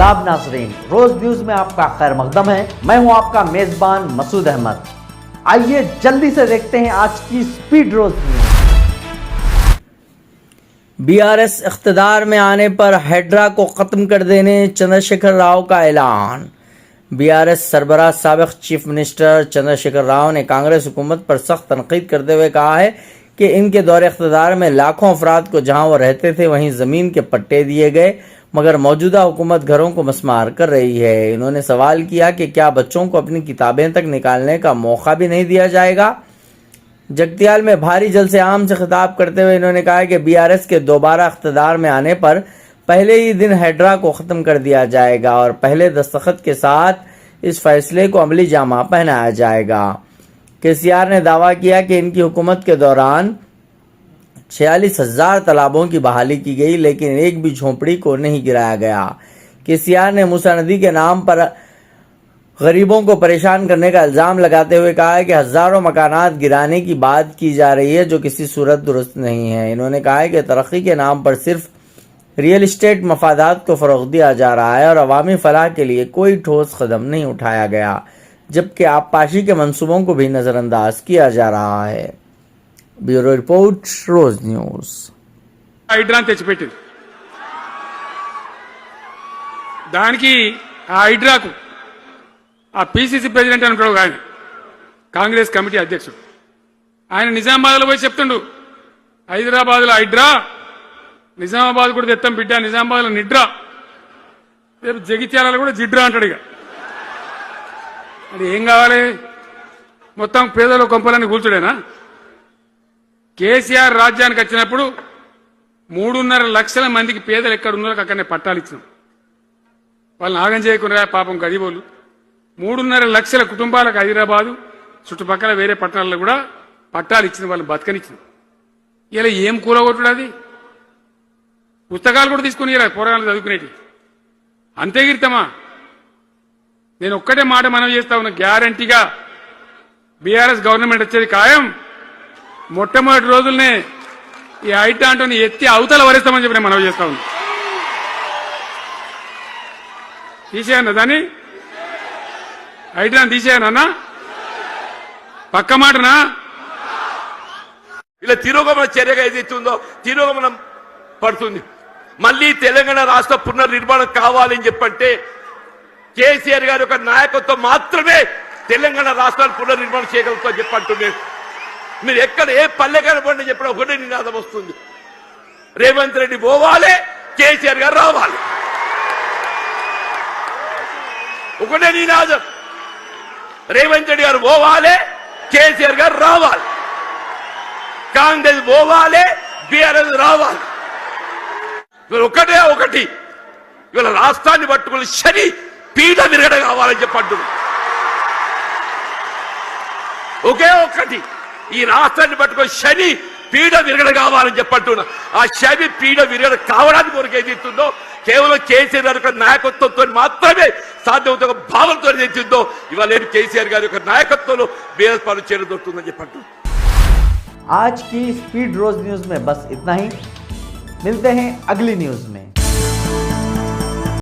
आदाब नाज़रीन, रोज न्यूज में आपका खैर मकदम है। मैं हूं आपका मेजबान मसूद अहमद। आइए जल्दी से देखते हैं आज की स्पीड रोज न्यूज। बीआरएस इख्तिदार में आने पर हैड्रा को खत्म कर देने चंद्रशेखर राव का ऐलान। बीआरएस सरबराह साबिक चीफ मिनिस्टर चंद्रशेखर राव ने कांग्रेस हुकूमत पर सख्त तनकीद करते हुए कहा है कि इनके दौरे इख्तिदार में लाखों अफराद को जहां वो रहते थे वहीं जमीन के पट्टे दिए गए, मगर मौजूदा हुकूमत घरों को मस्मार कर रही है। इन्होंने सवाल किया कि क्या बच्चों को अपनी किताबें तक निकालने का मौका भी नहीं दिया जाएगा। जगतियाल में भारी जलसे आम से खिताब करते हुए इन्होंने कहा कि बीआरएस के दोबारा इख्तिदार में आने पर पहले ही दिन हैड्रा को ख़त्म कर दिया जाएगा और पहले दस्तखत के साथ इस फैसले को अमली जामा पहनाया जाएगा। केसीआर ने दावा किया कि इनकी हुकूमत के दौरान 46,000 तालाबों की बहाली की गई, लेकिन एक भी झोंपड़ी को नहीं गिराया गया। केसीआर ने मूसा नदी के नाम पर गरीबों को परेशान करने का इल्ज़ाम लगाते हुए कहा है कि हज़ारों मकानात गिराने की बात की जा रही है जो किसी सूरत दुरुस्त नहीं है। इन्होंने कहा है कि तरक्की के नाम पर सिर्फ रियल इस्टेट मफादात को फ़रोग़ दिया जा रहा है और अवामी फलाह के लिए कोई ठोस कदम नहीं उठाया गया, जबकि आबपाशी के मंसूबों को भी नज़रअंदाज किया जा रहा है। ब्यूरो रिपोर्ट, रोज न्यूज। హైడ్రా తెచ్చిపెట్టింది దానికి ఆ హైడ్రాకు ఆ పిసిసి ప్రెసిడెంట్ అంటాడు ఆయన కాంగ్రెస్ కమిటీ అధ్యక్షుడు ఆయన నిజామాబాద్లో పోయి చెప్తుండు హైదరాబాద్లో హైడ్రా నిజామాబాద్ కూడా తెత్తాం బిడ్డ నిజామాబాద్లో నిడ్రా రేపు జగిత్యాలలో కూడా జిడ్రా అంటాడు ఇక అది ఏం కావాలి మొత్తం పేదల కొంపలని కూల్చుడేనా కేసీఆర్ రాజ్యానికి వచ్చినప్పుడు 3.5 లక్షల మందికి పేదలు ఎక్కడ ఉన్నారో అక్కడనే పట్టాలు ఇచ్చినాం వాళ్ళని ఆగం చేయకుండా పాపం గరీబోళ్ళు 3.5 లక్షల కుటుంబాలకు హైదరాబాదు చుట్టుపక్కల వేరే పట్టణాల్లో కూడా పట్టాలు ఇచ్చిన వాళ్ళని బతకనిచ్చినాం ఇలా ఏం కూలగొట్టుడు అది పుస్తకాలు కూడా తీసుకుని ఇలా పోరాటాలు చదువుకునేటి అంతే గిరితమా నేను ఒక్కటే మాట మనం చేస్తా ఉన్నా గ్యారంటీగా బీఆర్ఎస్ గవర్నమెంట్ వచ్చేది ఖాయం మొట్టమొదటి రోజుల్నే ఈ హైడ్రా అంటోని ఎత్తి అవతల వరేస్తామని చెప్పి నేను మనవి చేస్తా ఉన్నా తీసేయన్నా దాన్ని హైడ్రాని తీసేయనన్నా పక్క మాటనా ఇలా తిరోగమన చర్యగా ఏదైతుందో తిరోగమనం పడుతుంది. మళ్ళీ తెలంగాణ రాష్ట్ర పునర్నిర్మాణం కావాలని చెప్పంటే కేసీఆర్ గారి యొక్క నాయకత్వం మాత్రమే తెలంగాణ రాష్ట్రాన్ని పునర్నిర్మాణం చేయగలుగుతా చెప్పంటున్నారు. మీరు ఎక్కడ ఏ పల్లె కనపడి చెప్పిన ఒకటే నినాదం వస్తుంది, రేవంత్ రెడ్డి పోవాలి, కేసీఆర్ గారు రావాలి. ఒకటే నినాదం, రేవంత్ రెడ్డి గారు పోవాలి, కేసీఆర్ గారు రావాలి, కాంగ్రెస్ పోవాలి, బీఆర్ఎస్ రావాలి. ఒకటే ఒకటి ఇవాళ రాష్ట్రాన్ని పట్టుకుని శని పీఠ విరగడ కావాలని చెప్పంటున్నారు. ఒకే ఒక్కటి ఈ రాష్ట్రాన్ని పట్టుకొని శని పీడ విరగడ కావాలని చెప్పంటున్నా. ఆ శని పీడ విరగడ కావడానికి కొరకు ఏదైతుందో కేవలం కేసీఆర్ గారి యొక్క నాయకత్వంతో మాత్రమే సాధ్యమవుతున్న ఒక భావనతో ఏదైతుందో ఇవాళ కేసీఆర్ గారి యొక్క నాయకత్వంలో బీఆర్ఎస్ పార్టీ చేరుతుందని చెప్పంటున్నా. आज की स्पीड रोज न्यूज में बस इतना ही। मिलते हैं अगली न्यूज में।